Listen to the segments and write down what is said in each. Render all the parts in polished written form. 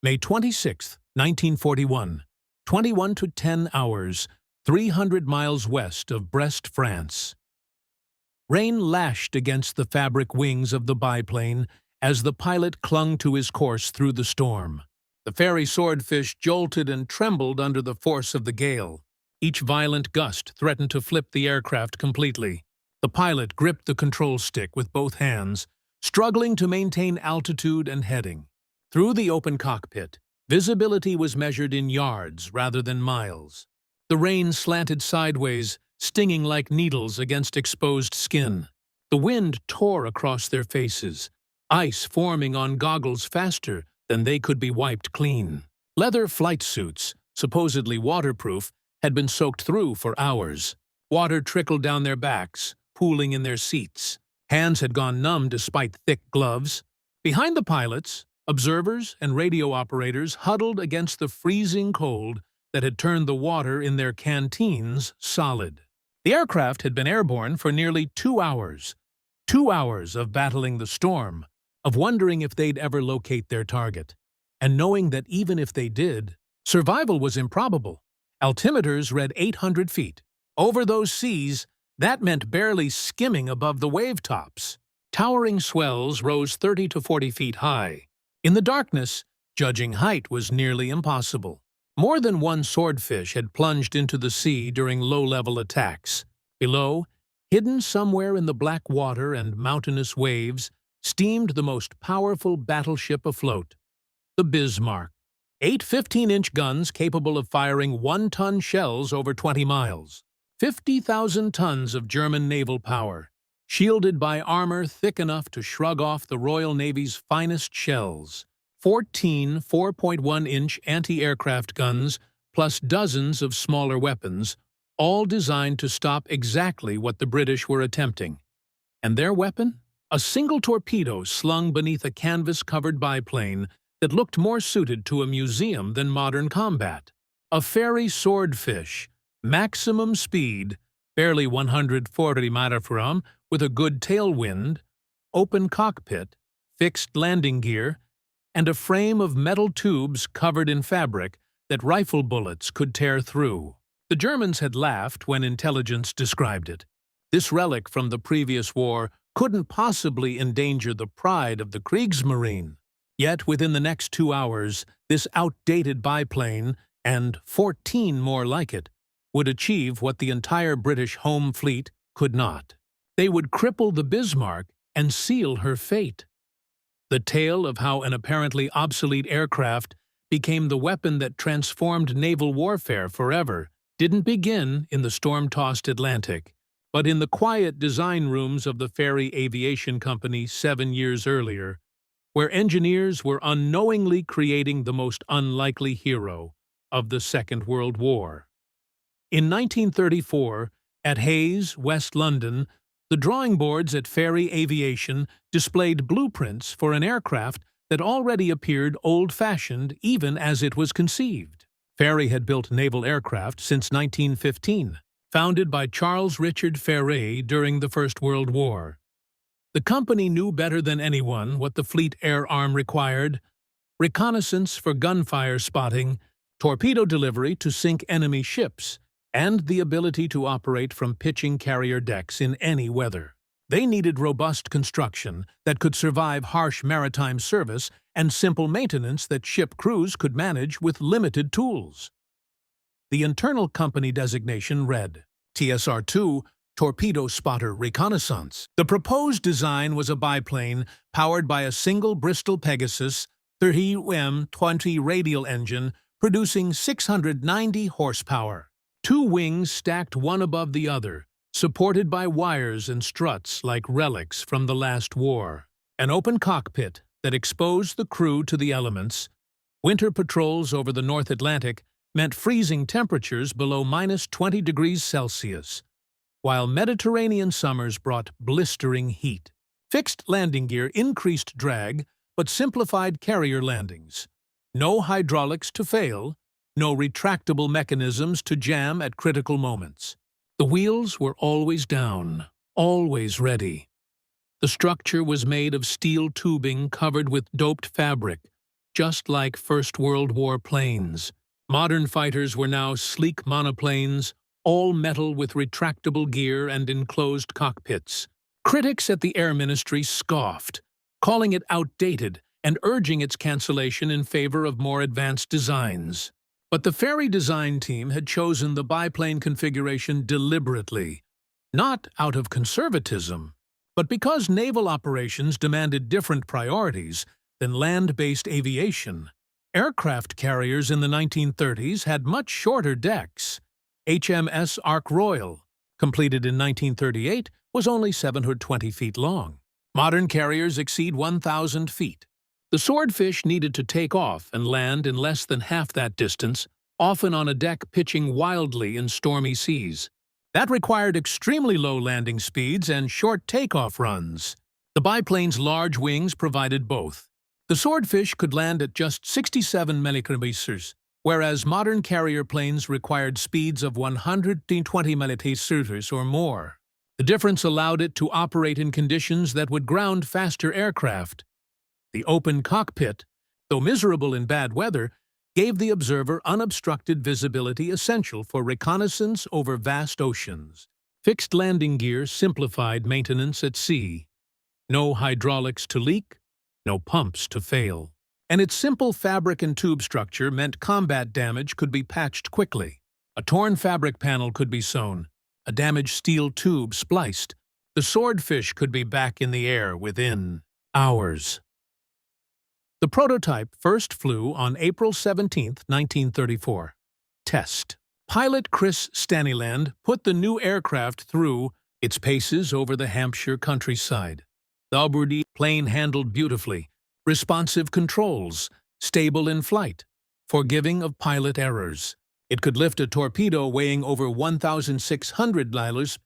May 26, 1941, 21 to 10 hours, 300 miles west of Brest, France. Rain lashed against the fabric wings of the biplane as the pilot clung to his course through the storm. The Fairey Swordfish jolted and trembled under the force of the gale. Each violent gust threatened to flip the aircraft completely. The pilot gripped the control stick with both hands, struggling to maintain altitude and heading. Through the open cockpit, visibility was measured in yards rather than miles. The rain slanted sideways, stinging like needles against exposed skin. The wind tore across their faces, ice forming on goggles faster than they could be wiped clean. Leather flight suits, supposedly waterproof, had been soaked through for hours. Water trickled down their backs, pooling in their seats. Hands had gone numb despite thick gloves. Behind the pilots, observers and radio operators huddled against the freezing cold that had turned the water in their canteens solid. The aircraft had been airborne for nearly 2 hours. 2 hours of battling the storm, of wondering if they'd ever locate their target, and knowing that even if they did, survival was improbable. Altimeters read 800 feet. Over those seas, that meant barely skimming above the wave tops. Towering swells rose 30 to 40 feet high. In the darkness, judging height was nearly impossible. More than one swordfish had plunged into the sea during low-level attacks. Below, hidden somewhere in the black water and mountainous waves, steamed the most powerful battleship afloat, the Bismarck. 8 15-inch guns capable of firing 1-ton shells over 20 miles. 50,000 tons of German naval power, shielded by armor thick enough to shrug off the Royal Navy's finest shells. 14 4.1-inch anti-aircraft guns, plus dozens of smaller weapons, all designed to stop exactly what the British were attempting. And their weapon? A single torpedo slung beneath a canvas-covered biplane that looked more suited to a museum than modern combat. A Fairey Swordfish, maximum speed, barely 140 miles/h, with a good tailwind, open cockpit, fixed landing gear, and a frame of metal tubes covered in fabric that rifle bullets could tear through. The Germans had laughed when intelligence described it. This relic from the previous war couldn't possibly endanger the pride of the Kriegsmarine. Yet within the next 2 hours, this outdated biplane, and 14 more like it, would achieve what the entire British home fleet could not. They would cripple the Bismarck and seal her fate. The tale of how an apparently obsolete aircraft became the weapon that transformed naval warfare forever didn't begin in the storm-tossed Atlantic, but in the quiet design rooms of the Fairey Aviation Company 7 years earlier, where engineers were unknowingly creating the most unlikely hero of the Second World War. In 1934, at Hayes, West London, the drawing boards at Fairey Aviation displayed blueprints for an aircraft that already appeared old-fashioned even as it was conceived. Fairey had built naval aircraft since 1915, founded by Charles Richard Fairey during the First World War. The company knew better than anyone what the fleet air arm required: reconnaissance for gunfire spotting, torpedo delivery to sink enemy ships, and the ability to operate from pitching carrier decks in any weather. They needed robust construction that could survive harsh maritime service and simple maintenance that ship crews could manage with limited tools. The internal company designation read TSR-2, Torpedo Spotter Reconnaissance. The proposed design was a biplane powered by a single Bristol Pegasus 30M20 radial engine producing 690 horsepower. 2 wings stacked one above the other, supported by wires and struts like relics from the last war. An open cockpit that exposed the crew to the elements. Winter patrols over the North Atlantic meant freezing temperatures below -20 degrees Celsius, while Mediterranean summers brought blistering heat. Fixed landing gear increased drag, but simplified carrier landings. No hydraulics to fail, no retractable mechanisms to jam at critical moments. The wheels were always down, always ready. The structure was made of steel tubing covered with doped fabric, just like First World War planes. Modern fighters were now sleek monoplanes, all metal with retractable gear and enclosed cockpits. Critics at the Air Ministry scoffed, calling it outdated and urging its cancellation in favor of more advanced designs. But the Fairey design team had chosen the biplane configuration deliberately, not out of conservatism, but because naval operations demanded different priorities than land-based aviation. Aircraft carriers in the 1930s had much shorter decks. HMS Ark Royal, completed in 1938, was only 720 feet long. Modern carriers exceed 1,000 feet. The Swordfish needed to take off and land in less than half that distance, often on a deck pitching wildly in stormy seas. That required extremely low landing speeds and short takeoff runs. The biplane's large wings provided both. The Swordfish could land at just 67 millimeters, whereas modern carrier planes required speeds of 120 millimeters or more. The difference allowed it to operate in conditions that would ground faster aircraft. The open cockpit, though miserable in bad weather, gave the observer unobstructed visibility essential for reconnaissance over vast oceans. Fixed landing gear simplified maintenance at sea. No hydraulics to leak, no pumps to fail. And its simple fabric and tube structure meant combat damage could be patched quickly. A torn fabric panel could be sewn, a damaged steel tube spliced. The Swordfish could be back in the air within hours. The prototype first flew on April 17, 1934. Test. Pilot Chris Staniland put the new aircraft through its paces over the Hampshire countryside. The plane handled beautifully, responsive controls, stable in flight, forgiving of pilot errors. It could lift a torpedo weighing over 1,600 kilos,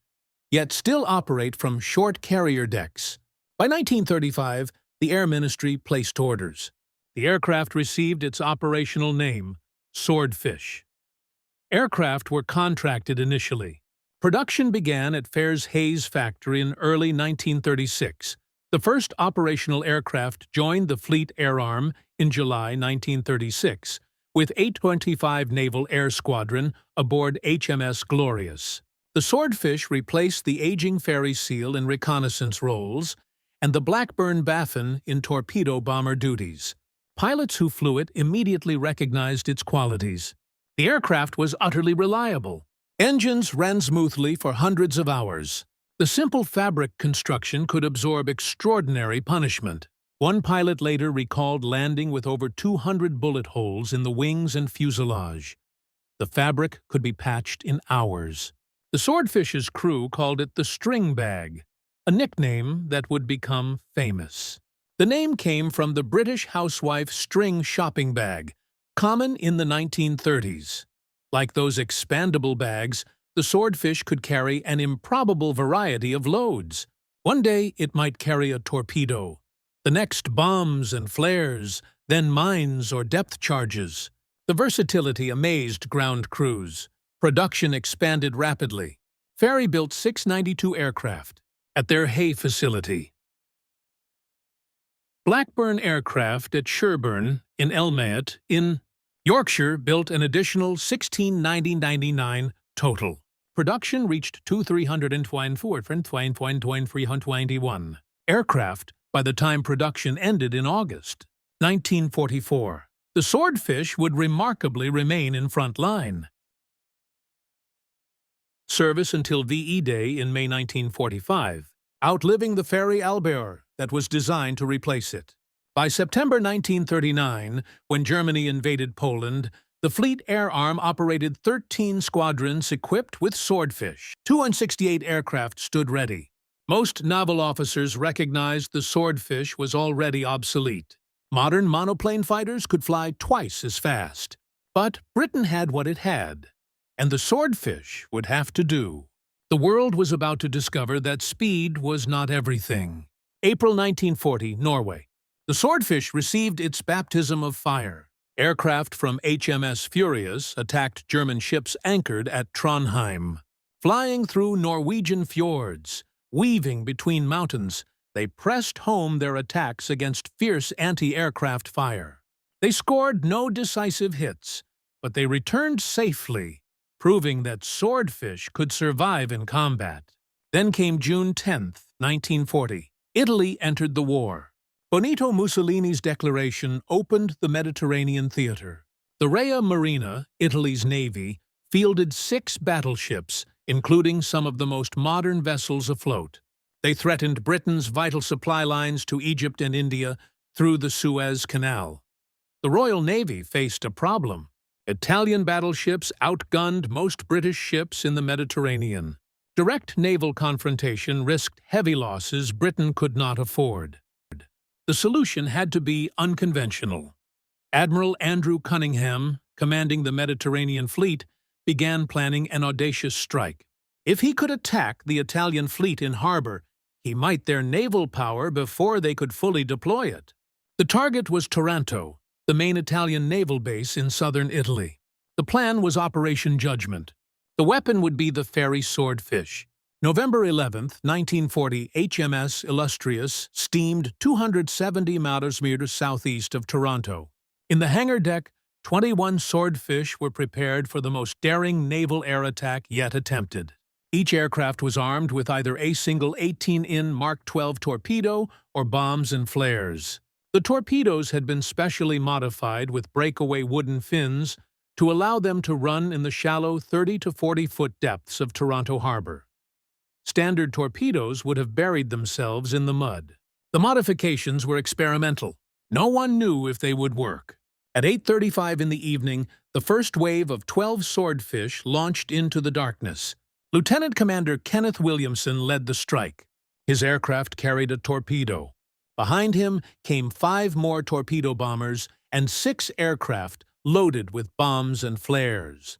yet still operate from short carrier decks. By 1935, the Air Ministry placed orders. The aircraft received its operational name, Swordfish. Aircraft were contracted initially. Production began at Fair's Hayes factory in early 1936. The first operational aircraft joined the Fleet Air Arm in July 1936, with 825 Naval Air Squadron aboard HMS Glorious. The Swordfish replaced the aging Fairey Seal in reconnaissance roles and the Blackburn Baffin in torpedo bomber duties. Pilots who flew it immediately recognized its qualities. The aircraft was utterly reliable. Engines ran smoothly for hundreds of hours. The simple fabric construction could absorb extraordinary punishment. One pilot later recalled landing with over 200 bullet holes in the wings and fuselage. The fabric could be patched in hours. The Swordfish's crew called it the string bag, a nickname that would become famous. The name came from the British housewife string shopping bag, common in the 1930s. Like those expandable bags, the Swordfish could carry an improbable variety of loads. One day it might carry a torpedo, the next bombs and flares, then mines or depth charges. The versatility amazed ground crews. Production expanded rapidly. Fairey built 692 aircraft at their Hay facility. Blackburn Aircraft at Sherburn in Elmayet in Yorkshire built an additional 1,699 total. Production reached 2,321 aircraft by the time production ended in August 1944. The Swordfish would remarkably remain in front line. Service until VE Day in May 1945, outliving the Fairey Albert that was designed to replace it. By September 1939, when Germany invaded Poland, the Fleet Air Arm operated 13 squadrons equipped with Swordfish. 268 aircraft stood ready. Most naval officers recognized the Swordfish was already obsolete. Modern monoplane fighters could fly twice as fast. But Britain had what it had, and the Swordfish would have to do. The world was about to discover that speed was not everything. April 1940, Norway. The Swordfish received its baptism of fire. Aircraft from HMS Furious attacked German ships anchored at Trondheim. Flying through Norwegian fjords, weaving between mountains, they pressed home their attacks against fierce anti-aircraft fire. They scored no decisive hits, but they returned safely, proving that swordfish could survive in combat. Then came June 10th, 1940. Italy entered the war. Benito Mussolini's declaration opened the Mediterranean theater. The Rea Marina, Italy's navy, fielded 6 battleships, including some of the most modern vessels afloat. They threatened Britain's vital supply lines to Egypt and India through the Suez Canal. The Royal Navy faced a problem. Italian battleships outgunned most British ships in the Mediterranean. Direct naval confrontation risked heavy losses Britain could not afford. The solution had to be unconventional. Admiral Andrew Cunningham, commanding the Mediterranean fleet, began planning an audacious strike. If he could attack the Italian fleet in harbor, he might their naval power before they could fully deploy it. The target was Taranto, the main Italian naval base in southern Italy. The plan was Operation Judgment. The weapon would be the Fairey Swordfish. November 11, 1940, HMS Illustrious steamed 270 miles southeast of Taranto. In the hangar deck, 21 swordfish were prepared for the most daring naval air attack yet attempted. Each aircraft was armed with either a single 18-in Mark 12 torpedo or bombs and flares. The torpedoes had been specially modified with breakaway wooden fins to allow them to run in the shallow 30 to 40-foot depths of Taranto harbor. Standard torpedoes would have buried themselves in the mud. The modifications were experimental. No one knew if they would work. At 8:35 in the evening, the first wave of 12 swordfish launched into the darkness. Lieutenant Commander Kenneth Williamson led the strike. His aircraft carried a torpedo. Behind him came 5 more torpedo bombers and 6 aircraft loaded with bombs and flares.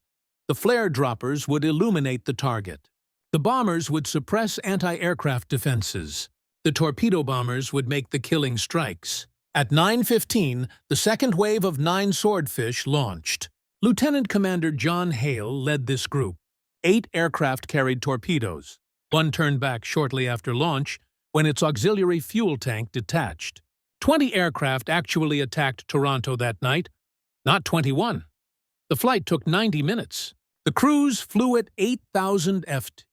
The flare droppers would illuminate the target. The bombers would suppress anti-aircraft defenses. The torpedo bombers would make the killing strikes. At 9:15, the second wave of 9 swordfish launched. Lieutenant Commander John Hale led this group. 8 aircraft carried torpedoes. One turned back shortly after launch when its auxiliary fuel tank detached. 20 aircraft actually attacked Taranto that night, not 21. The flight took 90 minutes. The crews flew at 8,000 ft,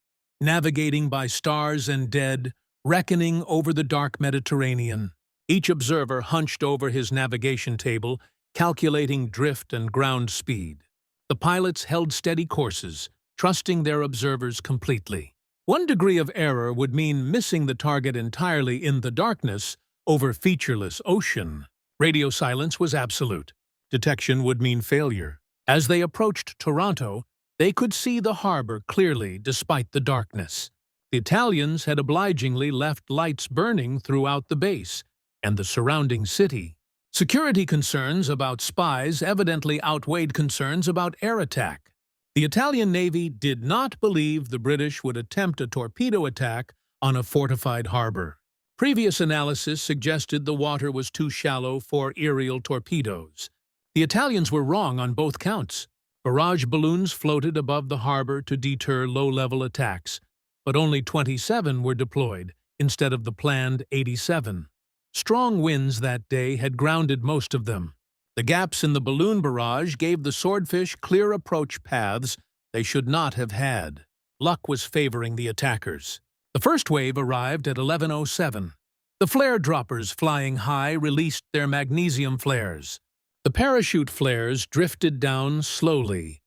navigating by stars and dead, reckoning over the dark Mediterranean. Each observer hunched over his navigation table, calculating drift and ground speed. The pilots held steady courses, trusting their observers completely. 1 degree of error would mean missing the target entirely in the darkness over featureless ocean. Radio silence was absolute. Detection would mean failure. As they approached Taranto, they could see the harbor clearly despite the darkness. The Italians had obligingly left lights burning throughout the base and the surrounding city. Security concerns about spies evidently outweighed concerns about air attack. The Italian Navy did not believe the British would attempt a torpedo attack on a fortified harbor. Previous analysis suggested the water was too shallow for aerial torpedoes. The Italians were wrong on both counts. Barrage balloons floated above the harbor to deter low-level attacks, but only 27 were deployed instead of the planned 87. Strong winds that day had grounded most of them. The gaps in the balloon barrage gave the swordfish clear approach paths they should not have had. Luck was favoring the attackers. The first wave arrived at 11:07. The flare droppers flying high released their magnesium flares. The parachute flares drifted down slowly,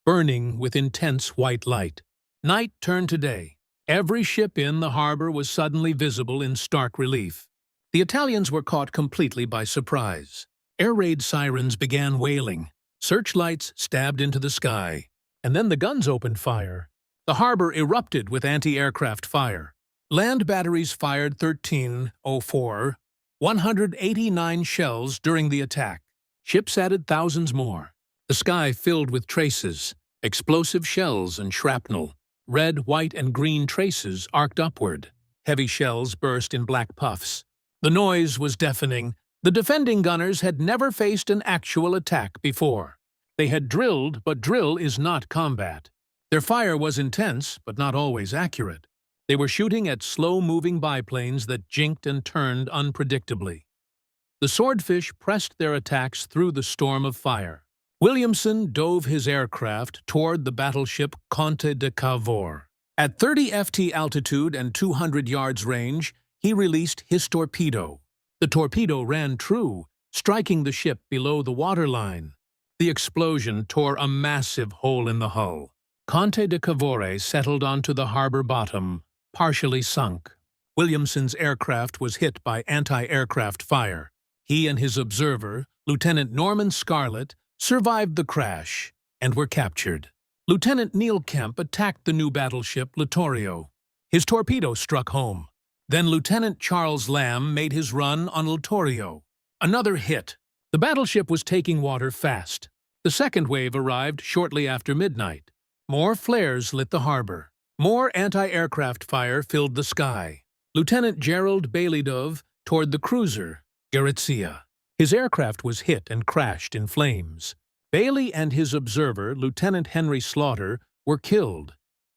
burning with intense white light. Night turned to day. Every ship in the harbor was suddenly visible in stark relief. The Italians were caught completely by surprise. Air raid sirens began wailing. Searchlights stabbed into the sky. And then the guns opened fire. The harbor erupted with anti-aircraft fire. Land batteries fired 1304, 189 shells during the attack. Ships added thousands more. The sky filled with traces, explosive shells and shrapnel. Red, white, and green traces arced upward. Heavy shells burst in black puffs. The noise was deafening. The defending gunners had never faced an actual attack before. They had drilled, but drill is not combat. Their fire was intense, but not always accurate. They were shooting at slow-moving biplanes that jinked and turned unpredictably. The Swordfish pressed their attacks through the storm of fire. Williamson dove his aircraft toward the battleship Comte de Cavour. At 30 ft altitude and 200 yards range, he released his torpedo. The torpedo ran true, striking the ship below the waterline. The explosion tore a massive hole in the hull. Comte de Cavour settled onto the harbor bottom, partially sunk. Williamson's aircraft was hit by anti-aircraft fire. He and his observer, Lieutenant Norman Scarlett, survived the crash and were captured. Lieutenant Neil Kemp attacked the new battleship Littorio. His torpedo struck home. Then Lieutenant Charles Lamb made his run on Littorio. Another hit. The battleship was taking water fast. The second wave arrived shortly after midnight. More flares lit the harbor. More anti-aircraft fire filled the sky. Lieutenant Gerald Bailey-Dove toward the cruiser, Garitzia. His aircraft was hit and crashed in flames. Bailey and his observer, Lieutenant Henry Slaughter, were killed,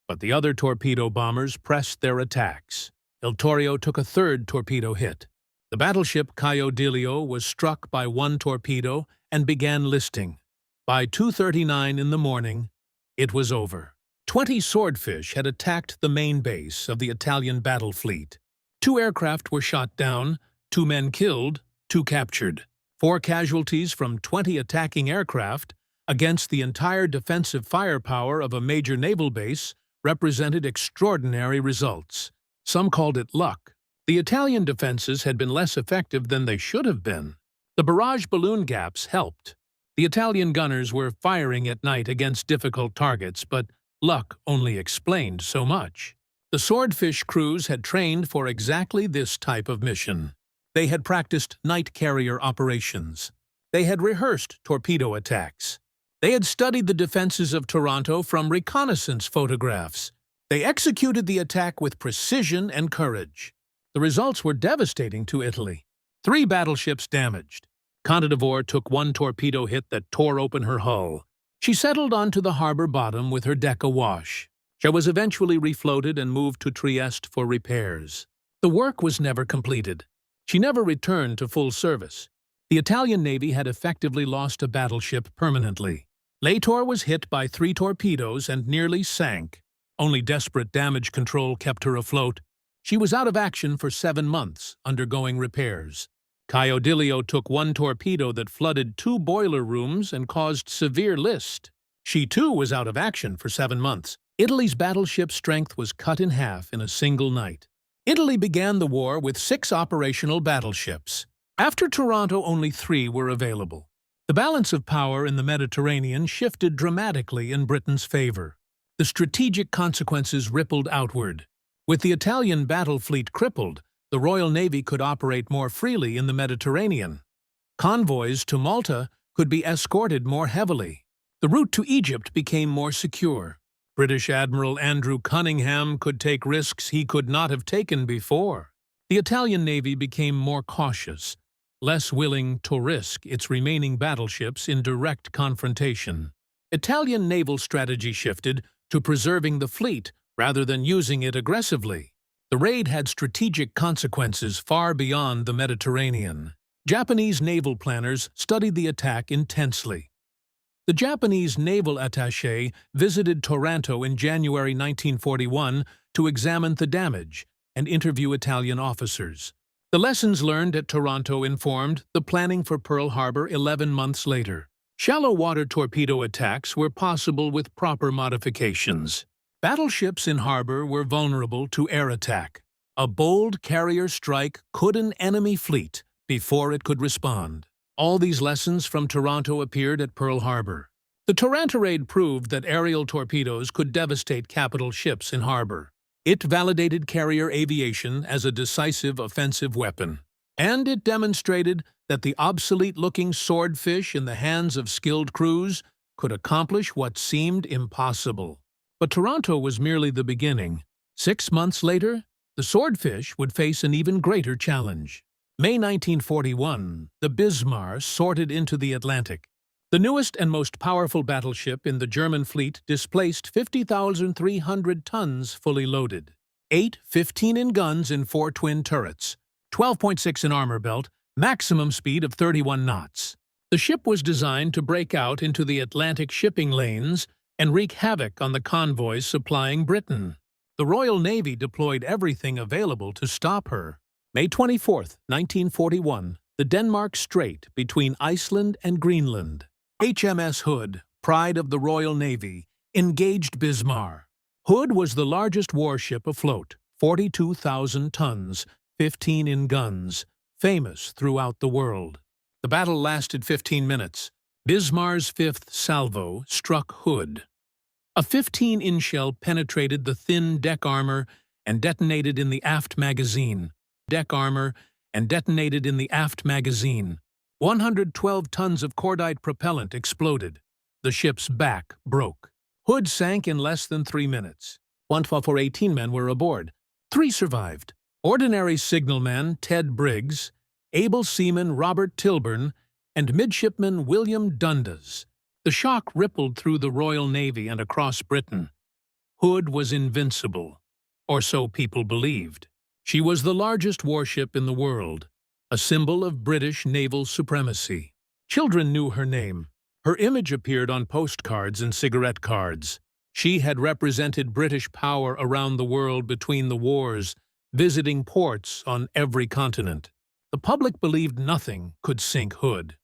but the other torpedo bombers pressed their attacks. Littorio took a third torpedo hit. The battleship Caio Dilio was struck by one torpedo and began listing. By 2:39 in the morning, it was over. 20 Swordfish had attacked the main base of the Italian battle fleet. 2 aircraft were shot down, 2 men killed, 2 captured. 4 casualties from 20 attacking aircraft against the entire defensive firepower of a major naval base represented extraordinary results. Some called it luck. The Italian defenses had been less effective than they should have been. The barrage balloon gaps helped. The Italian gunners were firing at night against difficult targets, but luck only explained so much. The Swordfish crews had trained for exactly this type of mission. They had practiced night carrier operations. They had rehearsed torpedo attacks. They had studied the defenses of Toronto from reconnaissance photographs. They executed the attack with precision and courage. The results were devastating to Italy. 3 battleships damaged. Comte de Cavour took 1 torpedo hit that tore open her hull. She settled onto the harbor bottom with her deck awash. She was eventually refloated and moved to Trieste for repairs. The work was never completed. She never returned to full service. The Italian Navy had effectively lost a battleship permanently. Leitor was hit by 3 torpedoes and nearly sank. Only desperate damage control kept her afloat. She was out of action for 7 months, undergoing repairs. Caio Dilio took 1 torpedo that flooded 2 boiler rooms and caused severe list. She too was out of action for 7 months. Italy's battleship strength was cut in half in a single night. Italy began the war with 6 operational battleships. After Toronto, only 3 were available. The balance of power in the Mediterranean shifted dramatically in Britain's favor. The strategic consequences rippled outward. With the Italian battle fleet crippled, the Royal Navy could operate more freely in the Mediterranean. Convoys to Malta could be escorted more heavily. The route to Egypt became more secure. British Admiral Andrew Cunningham could take risks he could not have taken before. The Italian Navy became more cautious, less willing to risk its remaining battleships in direct confrontation. Italian naval strategy shifted to preserving the fleet rather than using it aggressively. The raid had strategic consequences far beyond the Mediterranean. Japanese naval planners studied the attack intensely. The Japanese naval attaché visited Taranto in January 1941 to examine the damage and interview Italian officers. The lessons learned at Taranto informed the planning for Pearl Harbor 11 months later. Shallow water torpedo attacks were possible with proper modifications. Battleships in harbor were vulnerable to air attack. A bold carrier strike could an enemy fleet before it could respond. All these lessons from Taranto appeared at Pearl Harbor. The Taranto raid proved that aerial torpedoes could devastate capital ships in harbor. It validated carrier aviation as a decisive offensive weapon. And it demonstrated that the obsolete-looking Swordfish in the hands of skilled crews could accomplish what seemed impossible. But Taranto was merely the beginning. 6 months later, the Swordfish would face an even greater challenge. May 1941, the Bismarck sorted into the Atlantic. The newest and most powerful battleship in the German fleet displaced 50,300 tons fully loaded. 8 15-in guns in 4 twin turrets, 12.6 in armor belt, maximum speed of 31 knots. The ship was designed to break out into the Atlantic shipping lanes and wreak havoc on the convoys supplying Britain. The Royal Navy deployed everything available to stop her. May 24, 1941, the Denmark Strait between Iceland and Greenland. HMS Hood, pride of the Royal Navy, engaged Bismarck. Hood was the largest warship afloat, 42,000 tons, 15 in guns, famous throughout the world. The battle lasted 15 minutes. Bismarck's fifth salvo struck Hood. A 15-inch shell penetrated the thin deck armor and detonated in the aft magazine. 112 tons of cordite propellant exploded. The ship's back broke. Hood sank in less than 3 minutes. 18 men were aboard. 3 survived. Ordinary signalman Ted Briggs, able seaman Robert Tilburn, and midshipman William Dundas. The shock rippled through the Royal Navy and across Britain. Hood was invincible, or so people believed. She was the largest warship in the world, a symbol of British naval supremacy. Children knew her name. Her image appeared on postcards and cigarette cards. She had represented British power around the world between the wars, visiting ports on every continent. The public believed nothing could sink Hood.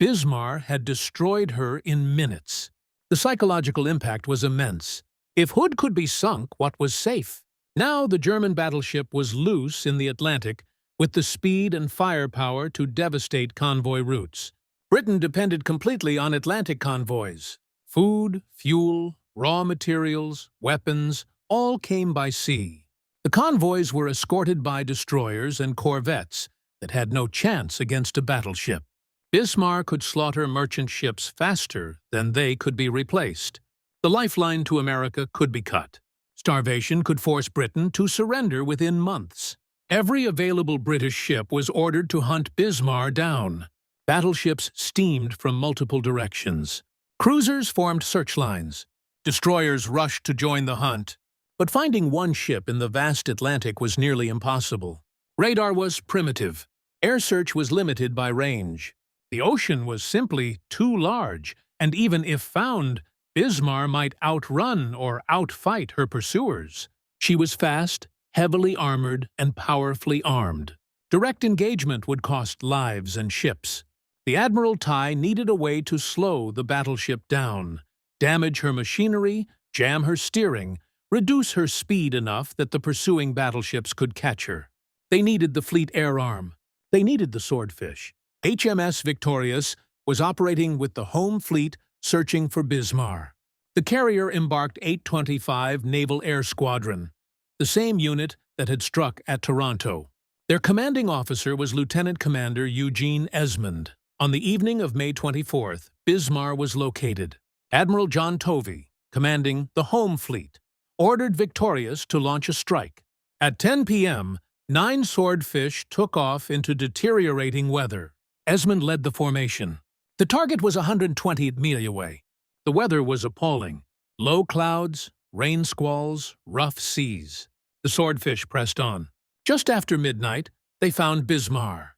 Bismarck had destroyed her in minutes. The psychological impact was immense. If Hood could be sunk, what was safe? Now the German battleship was loose in the Atlantic, with the speed and firepower to devastate convoy routes. Britain depended completely on Atlantic convoys. Food, fuel, raw materials, weapons, all came by sea. The convoys were escorted by destroyers and corvettes that had no chance against a battleship. Bismarck could slaughter merchant ships faster than they could be replaced. The lifeline to America could be cut. Starvation could force Britain to surrender within months. Every available British ship was ordered to hunt Bismarck down. Battleships steamed from multiple directions. Cruisers formed searchlines. Destroyers rushed to join the hunt. But finding one ship in the vast Atlantic was nearly impossible. Radar was primitive. Air search was limited by range. The ocean was simply too large, and even if found, Bismarck might outrun or outfight her pursuers. She was fast, heavily armored, and powerfully armed. Direct engagement would cost lives and ships. The Admiralty needed a way to slow the battleship down, damage her machinery, jam her steering, reduce her speed enough that the pursuing battleships could catch her. They needed the fleet air arm. They needed the Swordfish. HMS Victorious was operating with the home fleet searching for Bismarck. The carrier embarked 825 Naval Air Squadron, the same unit that had struck at Toronto. Their commanding officer was Lieutenant Commander Eugene Esmond. On the evening of May 24th, Bismarck was located. Admiral John Tovey, commanding the home fleet, ordered Victorious to launch a strike. At 10 p.m., 9 Swordfish took off into deteriorating weather. Esmond led the formation. The target was 120 miles away. The weather was appalling. Low clouds, rain squalls, rough seas. The Swordfish pressed on. Just after midnight, they found Bismarck.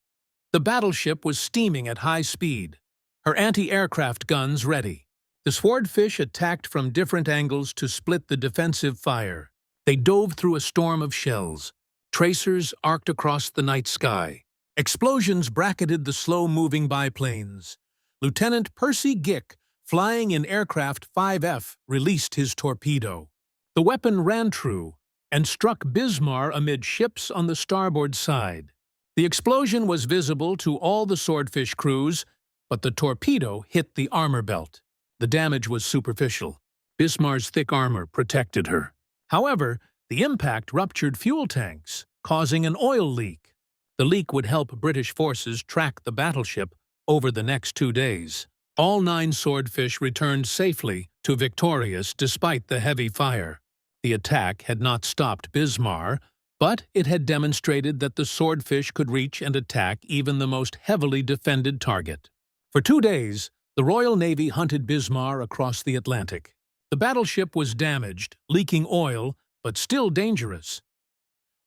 The battleship was steaming at high speed, her anti-aircraft guns ready. The Swordfish attacked from different angles to split the defensive fire. They dove through a storm of shells. Tracers arced across the night sky. Explosions bracketed the slow-moving biplanes. Lieutenant Percy Gick, flying in aircraft 5F, released his torpedo. The weapon ran true and struck Bismarck amid ships on the starboard side. The explosion was visible to all the Swordfish crews, but the torpedo hit the armor belt. The damage was superficial. Bismarck's thick armor protected her. However, the impact ruptured fuel tanks, causing an oil leak. The leak would help British forces track the battleship over the next 2 days. All 9 Swordfish returned safely to Victorious despite the heavy fire. The attack had not stopped Bismarck, but it had demonstrated that the Swordfish could reach and attack even the most heavily defended target. For 2 days, the Royal Navy hunted Bismarck across the Atlantic. The battleship was damaged, leaking oil, but still dangerous.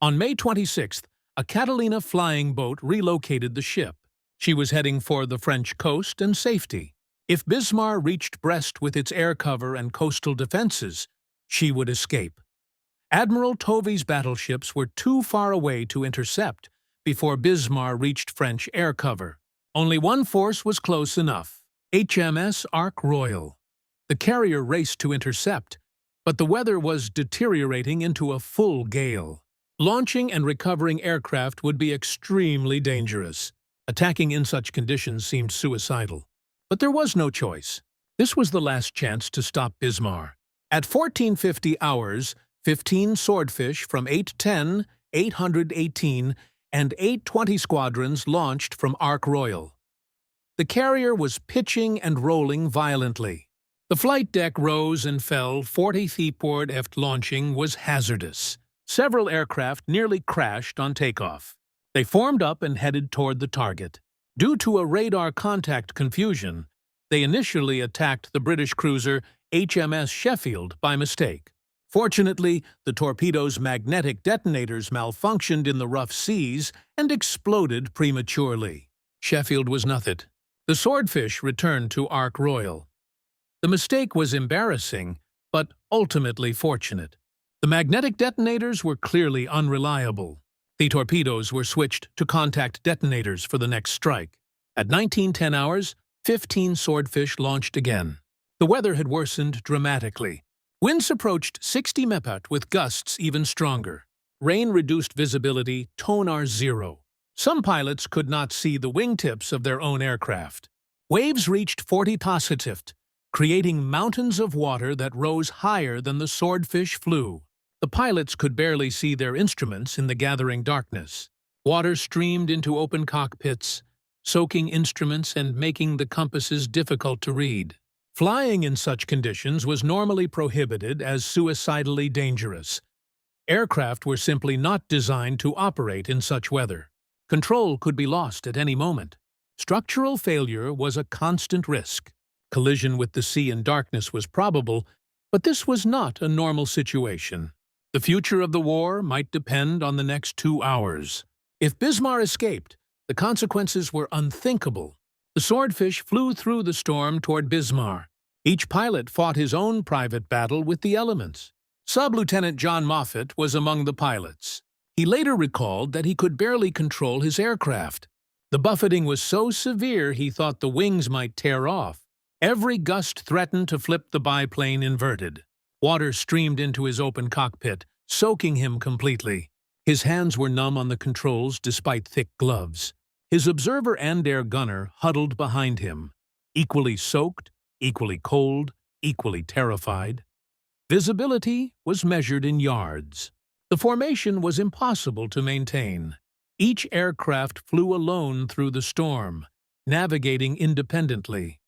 On May 26th, a Catalina flying boat relocated the ship. She was heading for the French coast and safety. If Bismarck reached Brest with its air cover and coastal defenses, she would escape. Admiral Tovey's battleships were too far away to intercept before Bismarck reached French air cover. Only one force was close enough: HMS Ark Royal. The carrier raced to intercept, but the weather was deteriorating into a full gale. Launching and recovering aircraft would be extremely dangerous. Attacking in such conditions seemed suicidal. But there was no choice. This was the last chance to stop Bismarck. At 1450 hours, 15 Swordfish from 810, 818, and 820 squadrons launched from Ark Royal. The carrier was pitching and rolling violently. The flight deck rose and fell 40 feet after launching was hazardous. Several aircraft nearly crashed on takeoff. They formed up and headed toward the target. Due to a radar contact confusion, they initially attacked the British cruiser HMS Sheffield by mistake. Fortunately, the torpedo's magnetic detonators malfunctioned in the rough seas and exploded prematurely. Sheffield was nothing. The Swordfish returned to Ark Royal. The mistake was embarrassing, but ultimately fortunate. The magnetic detonators were clearly unreliable. The torpedoes were switched to contact detonators for the next strike. At 1910 hours, 15 Swordfish launched again. The weather had worsened dramatically. Winds approached 60 mph with gusts even stronger. Rain reduced visibility tonar 0. Some pilots could not see the wingtips of their own aircraft. Waves reached 40 tossitift, creating mountains of water that rose higher than the Swordfish flew. The pilots could barely see their instruments in the gathering darkness. Water streamed into open cockpits, soaking instruments and making the compasses difficult to read. Flying in such conditions was normally prohibited as suicidally dangerous. Aircraft were simply not designed to operate in such weather. Control could be lost at any moment. Structural failure was a constant risk. Collision with the sea in darkness was probable, but this was not a normal situation. The future of the war might depend on the next 2 hours. If Bismarck escaped, the consequences were unthinkable. The Swordfish flew through the storm toward Bismarck. Each pilot fought his own private battle with the elements. Sub-Lieutenant John Moffat was among the pilots. He later recalled that he could barely control his aircraft. The buffeting was so severe he thought the wings might tear off. Every gust threatened to flip the biplane inverted. Water streamed into his open cockpit, soaking him completely. His hands were numb on the controls despite thick gloves. His observer and air gunner huddled behind him, equally soaked, equally cold, equally terrified. Visibility was measured in yards. The formation was impossible to maintain. Each aircraft flew alone through the storm, navigating independently.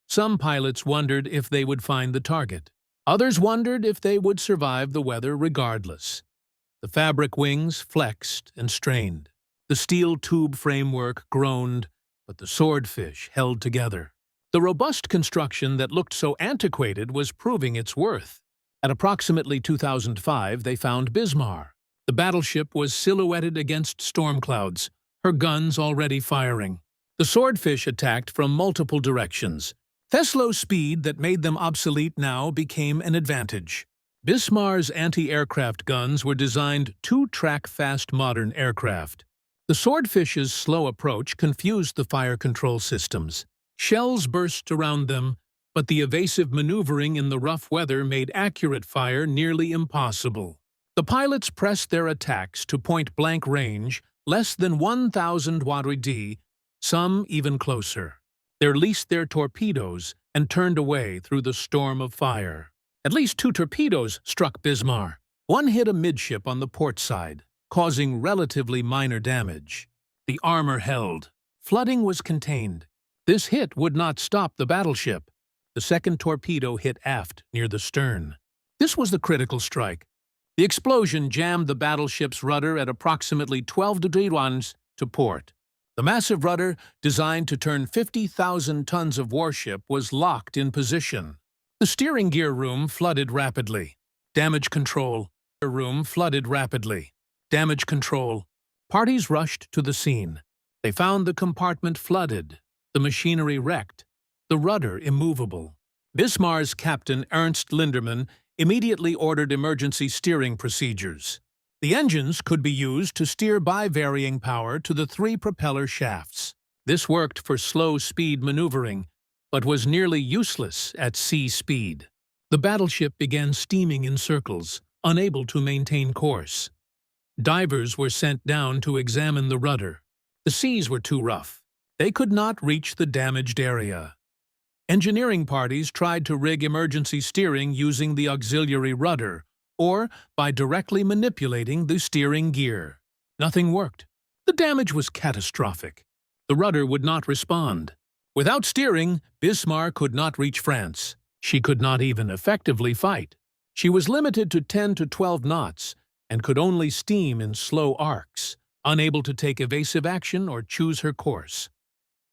Some pilots wondered if they would find the target. Others wondered if they would survive the weather regardless. The fabric wings flexed and strained. The steel tube framework groaned, but the Swordfish held together. The robust construction that looked so antiquated was proving its worth. At approximately 2005, they found Bismarck. The battleship was silhouetted against storm clouds, her guns already firing. The Swordfish attacked from multiple directions. Their speed that made them obsolete now became an advantage. Bismarck's anti-aircraft guns were designed to track fast modern aircraft. The Swordfish's slow approach confused the fire control systems. Shells burst around them, but the evasive maneuvering in the rough weather made accurate fire nearly impossible. The pilots pressed their attacks to point-blank range, less than 1,000 watt-d, some even closer. They released their torpedoes and turned away through the storm of fire. At least 2 torpedoes struck Bismarck. One hit a midship on the port side, causing relatively minor damage. The armor held. Flooding was contained. This hit would not stop the battleship. The second torpedo hit aft near the stern. This was the critical strike. The explosion jammed the battleship's rudder at approximately 12 degrees to port. The massive rudder, designed to turn 50,000 tons of warship, was locked in position. The steering gear room flooded rapidly. Damage control. Gear room flooded rapidly. Damage control. Parties rushed to the scene. They found the compartment flooded, the machinery wrecked, the rudder immovable. Bismarck's captain, Ernst Linderman, immediately ordered emergency steering procedures. The engines could be used to steer by varying power to the 3 propeller shafts. This worked for slow-speed maneuvering, but was nearly useless at sea speed. The battleship began steaming in circles, unable to maintain course. Divers were sent down to examine the rudder. The seas were too rough. They could not reach the damaged area. Engineering parties tried to rig emergency steering using the auxiliary rudder, or by directly manipulating the steering gear. Nothing worked. The damage was catastrophic. The rudder would not respond. Without steering, Bismarck could not reach France. She could not even effectively fight. She was limited to 10 to 12 knots and could only steam in slow arcs, unable to take evasive action or choose her course.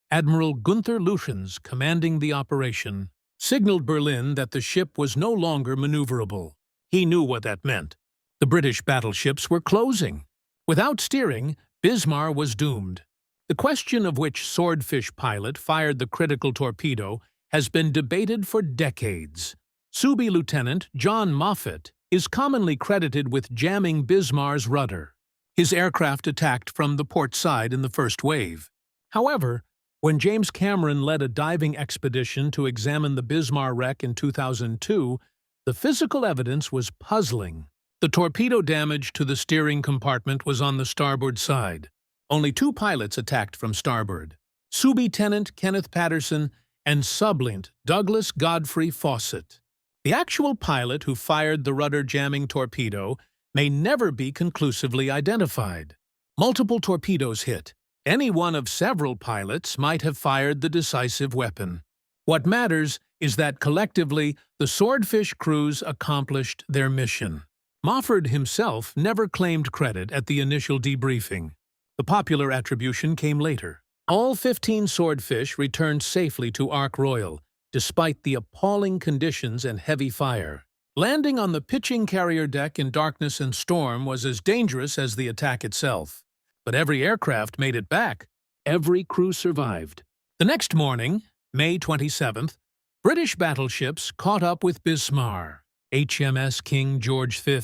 Admiral Gunther Lütjens, commanding the operation, signaled Berlin that the ship was no longer maneuverable. He knew what that meant. The British battleships were closing. Without steering, Bismarck was doomed. The question of which Swordfish pilot fired the critical torpedo has been debated for decades. Subi Lieutenant John Moffat is commonly credited with jamming Bismarck's rudder. His aircraft attacked from the port side in the first wave. However, when James Cameron led a diving expedition to examine the Bismarck wreck in 2002, the physical evidence was puzzling. The torpedo damage to the steering compartment was on the starboard side. Only 2 pilots attacked from starboard: Sub-Lieutenant Kenneth Patterson and Sublieutenant Douglas Godfrey Fawcett. The actual pilot who fired the rudder-jamming torpedo may never be conclusively identified. Multiple torpedoes hit. Any one of several pilots might have fired the decisive weapon. What matters is that collectively, the Swordfish crews accomplished their mission. Moffat himself never claimed credit at the initial debriefing. The popular attribution came later. All 15 Swordfish returned safely to Ark Royal, despite the appalling conditions and heavy fire. Landing on the pitching carrier deck in darkness and storm was as dangerous as the attack itself. But every aircraft made it back. Every crew survived. The next morning, May 27th, British battleships caught up with Bismarck. HMS King George V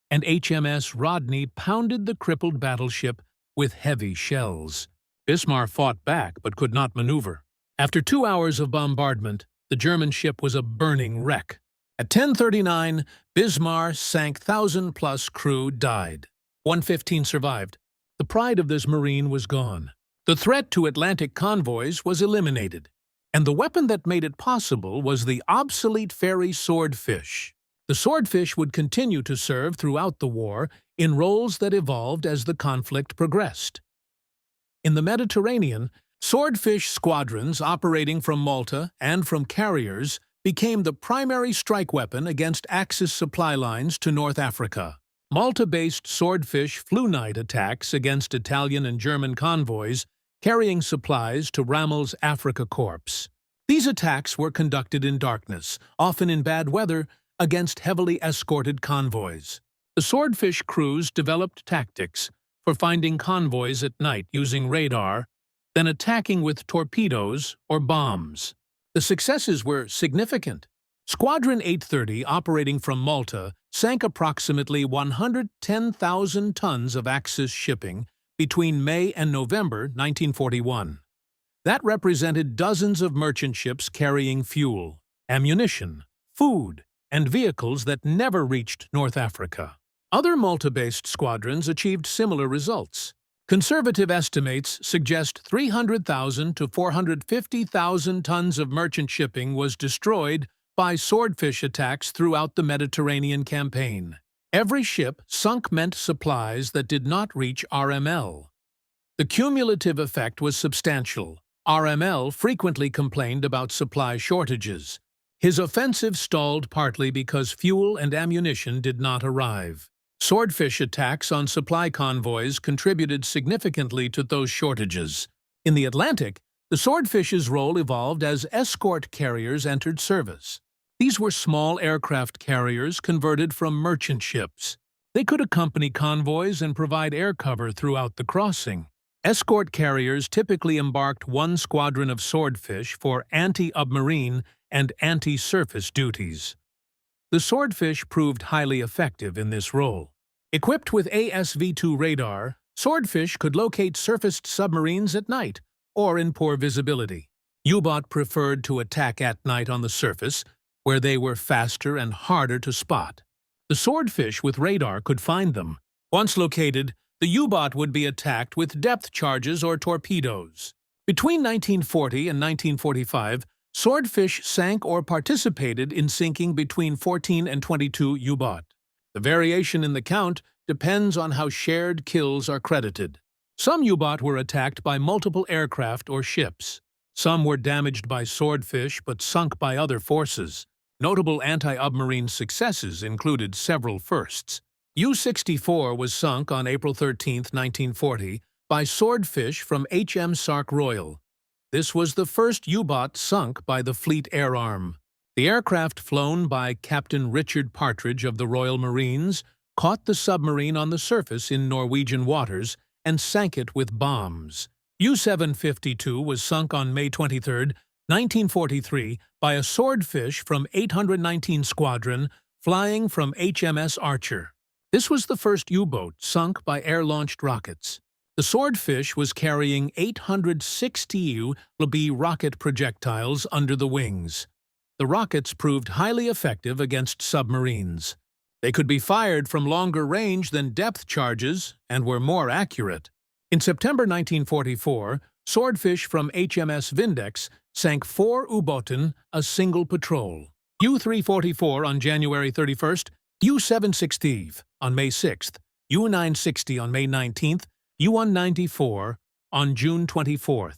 and HMS Rodney pounded the crippled battleship with heavy shells. Bismarck fought back but could not maneuver. After 2 hours of bombardment, the German ship was a burning wreck. At 10:39, Bismarck sank. 1,000-plus crew died. 115 survived. The pride of this Marine was gone. The threat to Atlantic convoys was eliminated, and the weapon that made it possible was the obsolete Fairey Swordfish. The Swordfish would continue to serve throughout the war in roles that evolved as the conflict progressed. In the Mediterranean, Swordfish squadrons operating from Malta and from carriers became the primary strike weapon against Axis supply lines to North Africa. Malta-based Swordfish flew night attacks against Italian and German convoys carrying supplies to Rommel's Africa Corps. These attacks were conducted in darkness, often in bad weather, against heavily escorted convoys. The Swordfish crews developed tactics for finding convoys at night using radar, then attacking with torpedoes or bombs. The successes were significant. Squadron 830, operating from Malta, sank approximately 110,000 tons of Axis shipping between May and November 1941. That represented dozens of merchant ships carrying fuel, ammunition, food, and vehicles that never reached North Africa. Other Malta-based squadrons achieved similar results. Conservative estimates suggest 300,000 to 450,000 tons of merchant shipping was destroyed by Swordfish attacks throughout the Mediterranean campaign. Every ship sunk meant supplies that did not reach RML. The cumulative effect was substantial. RML frequently complained about supply shortages. His offensive stalled partly because fuel and ammunition did not arrive. Swordfish attacks on supply convoys contributed significantly to those shortages. In the Atlantic, the Swordfish's role evolved as escort carriers entered service. These were small aircraft carriers converted from merchant ships. They could accompany convoys and provide air cover throughout the crossing. Escort carriers typically embarked one squadron of Swordfish for anti-submarine and anti-surface duties. The Swordfish proved highly effective in this role. Equipped with ASV-2 radar, Swordfish could locate surfaced submarines at night or in poor visibility. U-boat preferred to attack at night on the surface, where they were faster and harder to spot. The Swordfish with radar could find them. Once located, the U-boat would be attacked with depth charges or torpedoes. Between 1940 and 1945, Swordfish sank or participated in sinking between 14 and 22 U-boat. The variation in the count depends on how shared kills are credited. Some U-boat were attacked by multiple aircraft or ships. Some were damaged by Swordfish but sunk by other forces. Notable anti-submarine successes included several firsts. U-64 was sunk on April 13, 1940, by Swordfish from HMS Ark Royal. This was the first U-boat sunk by the Fleet Air Arm. The aircraft, flown by Captain Richard Partridge of the Royal Marines, caught the submarine on the surface in Norwegian waters and sank it with bombs. U-752 was sunk on May 23, 1943, by a Swordfish from 819 Squadron, flying from HMS Archer. This was the first U-boat sunk by air-launched rockets. The Swordfish was carrying 860 LB rocket projectiles under the wings. The rockets proved highly effective against submarines. They could be fired from longer range than depth charges and were more accurate. In September 1944, Swordfish from HMS Vindex sank 4 U-boaten a single patrol. U-344 on January 31st, U-760 on May 6th, U-960 on May 19th, U-194 on June 24th.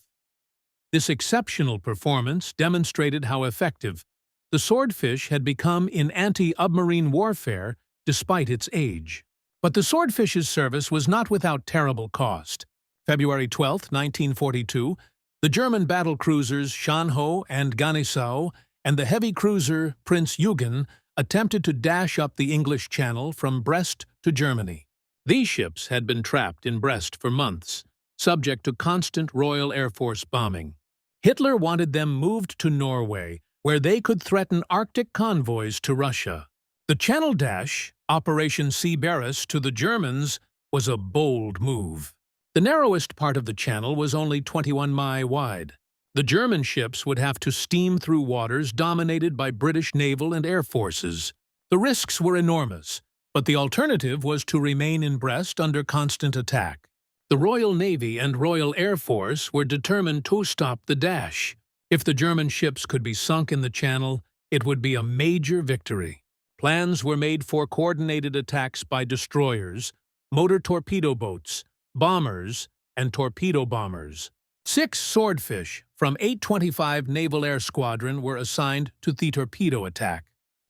This exceptional performance demonstrated how effective the Swordfish had become in anti-submarine warfare despite its age. But the Swordfish's service was not without terrible cost. February 12, 1942, the German battlecruisers Schanho and Ganisow and the heavy cruiser Prince Eugen attempted to dash up the English Channel from Brest to Germany. These ships had been trapped in Brest for months, subject to constant Royal Air Force bombing. Hitler wanted them moved to Norway, where they could threaten Arctic convoys to Russia. The Channel Dash, Operation Sea Barris, to the Germans was a bold move. The narrowest part of the channel was only 21 miles wide. The German ships would have to steam through waters dominated by British naval and air forces. The risks were enormous, but the alternative was to remain in Brest under constant attack. The Royal Navy and Royal Air Force were determined to stop the dash. If the German ships could be sunk in the channel, it would be a major victory. Plans were made for coordinated attacks by destroyers, motor torpedo boats, bombers, and torpedo bombers. 6 Swordfish from 825 Naval Air Squadron were assigned to the torpedo attack.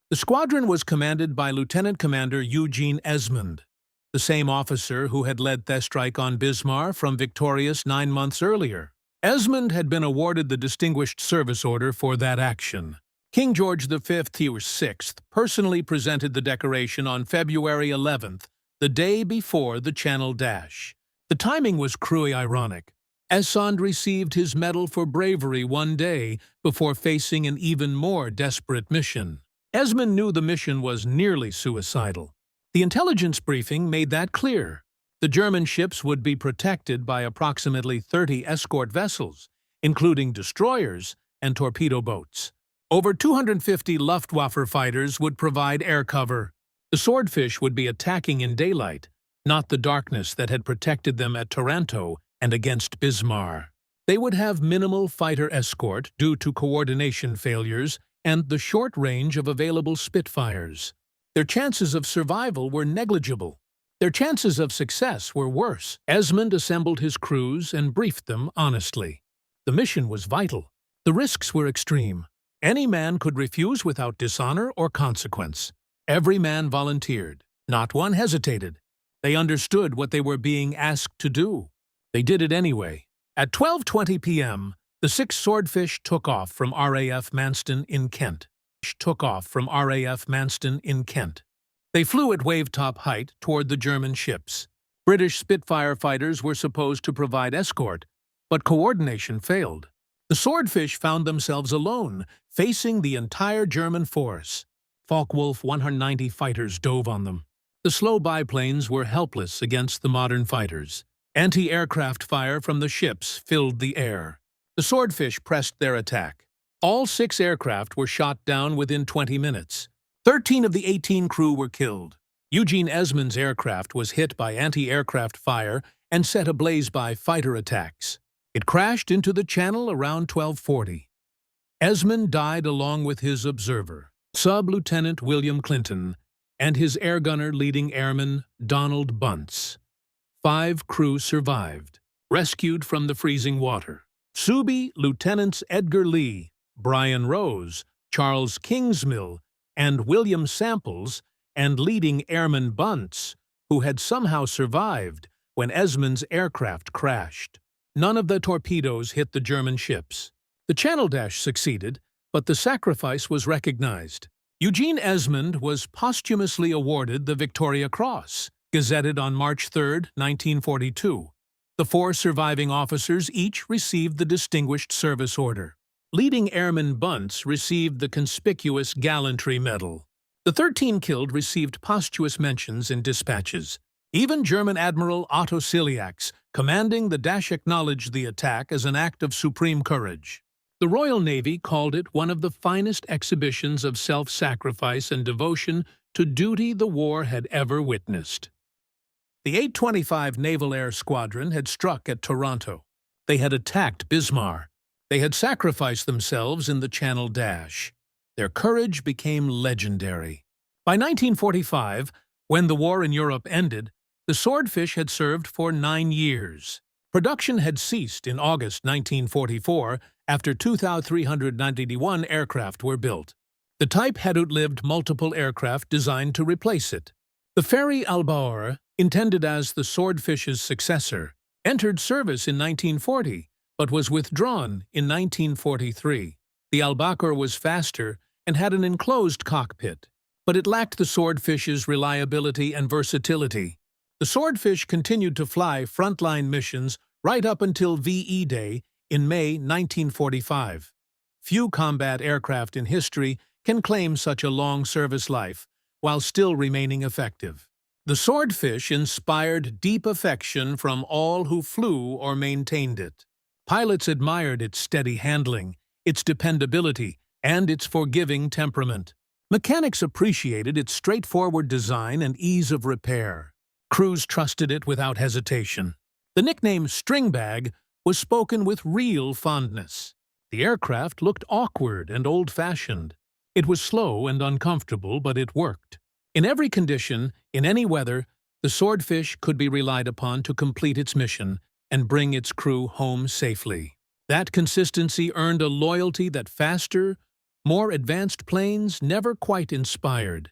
The squadron was commanded by Lieutenant Commander Eugene Esmond, the same officer who had led the strike on Bismarck from Victorious 9 months earlier. Esmond had been awarded the Distinguished Service Order for that action. King George V, VI, personally presented the decoration on February 11th, the day before the Channel Dash. The timing was cruelly ironic. Esmond received his medal for bravery one day before facing an even more desperate mission. Esmond knew the mission was nearly suicidal. The intelligence briefing made that clear. The German ships would be protected by approximately 30 escort vessels, including destroyers and torpedo boats. Over 250 Luftwaffe fighters would provide air cover. The Swordfish would be attacking in daylight, not the darkness that had protected them at Taranto and against Bismarck. They would have minimal fighter escort due to coordination failures and the short range of available Spitfires. Their chances of survival were negligible. Their chances of success were worse. Esmond assembled his crews and briefed them honestly. The mission was vital. The risks were extreme. Any man could refuse without dishonor or consequence. Every man volunteered. Not one hesitated. They understood what they were being asked to do. They did it anyway. At 12:20 p.m., the 6 Swordfish took off from RAF Manston in Kent. They flew at wave-top height toward the German ships. British Spitfire fighters were supposed to provide escort, but coordination failed. The Swordfish found themselves alone, facing the entire German force. Focke-Wulf 190 fighters dove on them. The slow biplanes were helpless against the modern fighters. Anti-aircraft fire from the ships filled the air. The Swordfish pressed their attack. All 6 aircraft were shot down within 20 minutes. 13 of the 18 crew were killed. Eugene Esmond's aircraft was hit by anti-aircraft fire and set ablaze by fighter attacks. It crashed into the channel around 12:40. Esmond died along with his observer, Sub-Lieutenant William Clinton, and his airgunner leading airman Donald Bunce. 5 crew survived, rescued from the freezing water. Subi Lieutenants Edgar Lee, Brian Rose, Charles Kingsmill, and William Samples, and leading airman Bunce, who had somehow survived when Esmond's aircraft crashed. None of the torpedoes hit the German ships. The Channel Dash succeeded, but the sacrifice was recognized. Eugene Esmond was posthumously awarded the Victoria Cross, gazetted on March 3, 1942. The 4 surviving officers each received the Distinguished Service Order. Leading Airman Bunce received the Conspicuous Gallantry Medal. The 13 killed received posthumous mentions in dispatches. Even German Admiral Otto Ciliax, commanding the Dash, acknowledged the attack as an act of supreme courage. The Royal Navy called it one of the finest exhibitions of self-sacrifice and devotion to duty the war had ever witnessed. The 825 Naval Air Squadron had struck at Toronto. They had attacked Bismarck. They had sacrificed themselves in the Channel Dash. Their courage became legendary. By 1945, when the war in Europe ended, the Swordfish had served for 9 years. Production had ceased in August 1944 after 2,391 aircraft were built. The type had outlived multiple aircraft designed to replace it. The Fairey Albaur, intended as the Swordfish's successor, entered service in 1940, but was withdrawn in 1943. The Albacore was faster and had an enclosed cockpit, but it lacked the Swordfish's reliability and versatility. The Swordfish continued to fly frontline missions right up until VE Day in May 1945. Few combat aircraft in history can claim such a long service life while still remaining effective. The Swordfish inspired deep affection from all who flew or maintained it. Pilots admired its steady handling, its dependability, and its forgiving temperament. Mechanics appreciated its straightforward design and ease of repair. Crews trusted it without hesitation. The nickname Stringbag was spoken with real fondness. The aircraft looked awkward and old-fashioned. It was slow and uncomfortable, but it worked. In every condition, in any weather, the Swordfish could be relied upon to complete its mission and bring its crew home safely. That consistency earned a loyalty that faster, more advanced planes never quite inspired.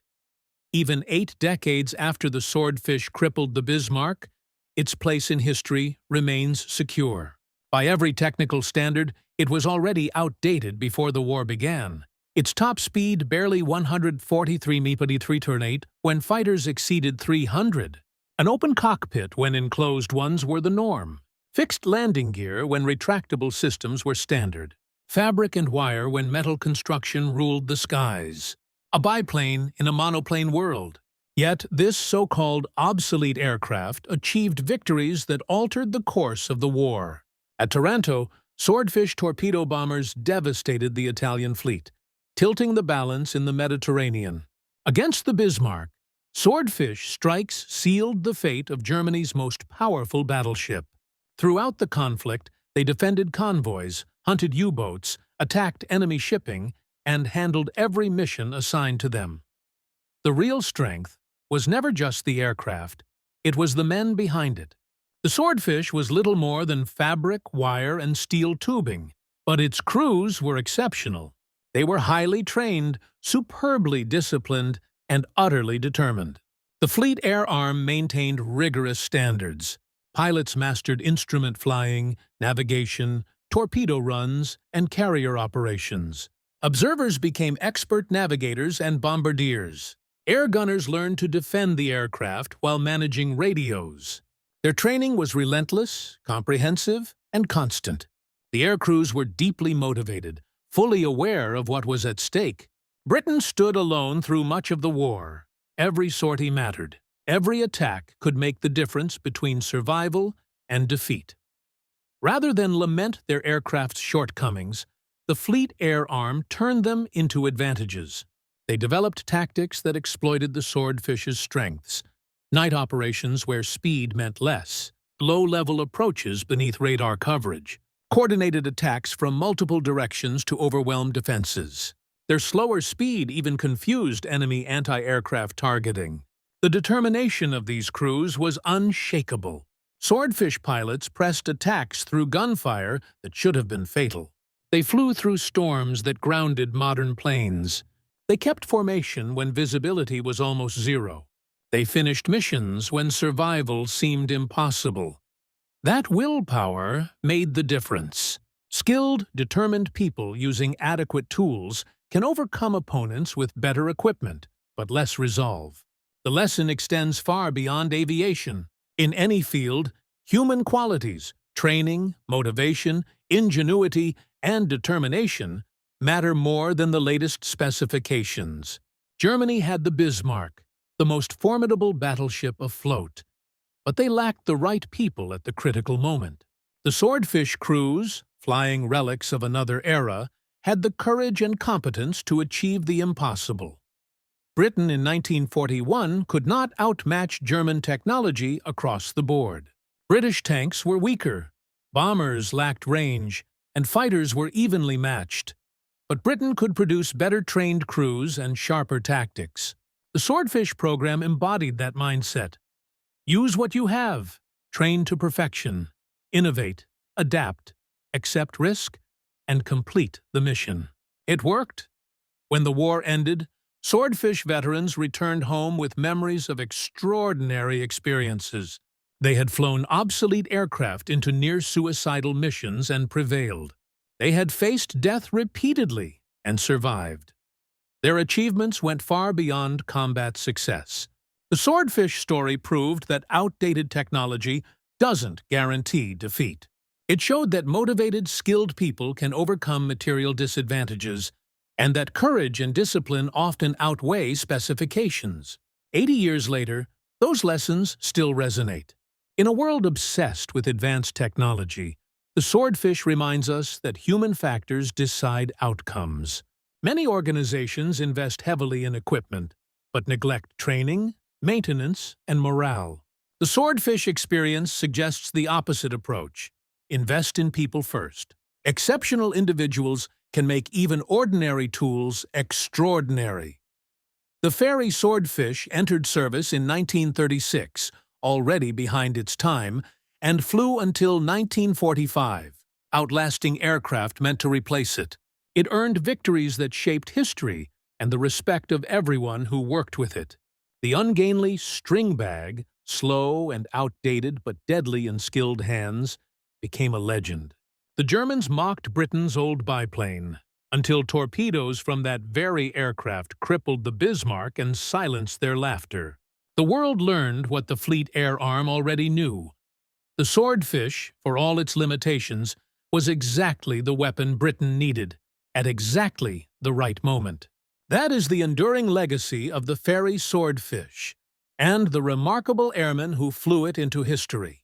Even 8 decades after the Swordfish crippled the Bismarck, its place in history remains secure. By every technical standard, it was already outdated before the war began. Its top speed barely 143 mph when fighters exceeded 300. An open cockpit when enclosed ones were the norm. Fixed landing gear when retractable systems were standard. Fabric and wire when metal construction ruled the skies. A biplane in a monoplane world. Yet this so-called obsolete aircraft achieved victories that altered the course of the war. At Taranto, Swordfish torpedo bombers devastated the Italian fleet, tilting the balance in the Mediterranean. Against the Bismarck, Swordfish strikes sealed the fate of Germany's most powerful battleship. Throughout the conflict, they defended convoys, hunted U-boats, attacked enemy shipping, and handled every mission assigned to them. The real strength was never just the aircraft, it was the men behind it. The Swordfish was little more than fabric, wire, and steel tubing, but its crews were exceptional. They were highly trained, superbly disciplined, and utterly determined. The Fleet Air Arm maintained rigorous standards. Pilots mastered instrument flying, navigation, torpedo runs, and carrier operations. Observers became expert navigators and bombardiers. Air gunners learned to defend the aircraft while managing radios. Their training was relentless, comprehensive, and constant. The aircrews were deeply motivated, fully aware of what was at stake. Britain stood alone through much of the war. Every sortie mattered. Every attack could make the difference between survival and defeat. Rather than lament their aircraft's shortcomings, the Fleet Air Arm turned them into advantages. They developed tactics that exploited the Swordfish's strengths: night operations where speed meant less, low-level approaches beneath radar coverage, coordinated attacks from multiple directions to overwhelm defenses. Their slower speed even confused enemy anti-aircraft targeting. The determination of these crews was unshakable. Swordfish pilots pressed attacks through gunfire that should have been fatal. They flew through storms that grounded modern planes. They kept formation when visibility was almost zero. They finished missions when survival seemed impossible. That willpower made the difference. Skilled, determined people using adequate tools can overcome opponents with better equipment, but less resolve. The lesson extends far beyond aviation. In any field, human qualities, training, motivation, ingenuity, and determination matter more than the latest specifications. Germany had the Bismarck, the most formidable battleship afloat, but they lacked the right people at the critical moment. The Swordfish crews, flying relics of another era, had the courage and competence to achieve the impossible. Britain in 1941 could not outmatch German technology across the board. British tanks were weaker, bombers lacked range, and fighters were evenly matched. But Britain could produce better-trained crews and sharper tactics. The Swordfish program embodied that mindset. Use what you have, train to perfection, innovate, adapt, accept risk, and complete the mission. It worked. When the war ended, Swordfish veterans returned home with memories of extraordinary experiences. They had flown obsolete aircraft into near-suicidal missions and prevailed. They had faced death repeatedly and survived. Their achievements went far beyond combat success. The Swordfish story proved that outdated technology doesn't guarantee defeat. It showed that motivated, skilled people can overcome material disadvantages, and that courage and discipline often outweigh specifications. 80 years later, those lessons still resonate. In a world obsessed with advanced technology, the Swordfish reminds us that human factors decide outcomes. Many organizations invest heavily in equipment, but neglect training, maintenance, and morale. The Swordfish experience suggests the opposite approach. Invest in people first. Exceptional individuals can make even ordinary tools extraordinary. The Fairey Swordfish entered service in 1936, already behind its time, and flew until 1945, outlasting aircraft meant to replace it. It earned victories that shaped history and the respect of everyone who worked with it. The ungainly string bag, slow and outdated but deadly in skilled hands, became a legend. The Germans mocked Britain's old biplane, until torpedoes from that very aircraft crippled the Bismarck and silenced their laughter. The world learned what the Fleet Air Arm already knew. The Swordfish, for all its limitations, was exactly the weapon Britain needed, at exactly the right moment. That is the enduring legacy of the Fairey Swordfish, and the remarkable airmen who flew it into history.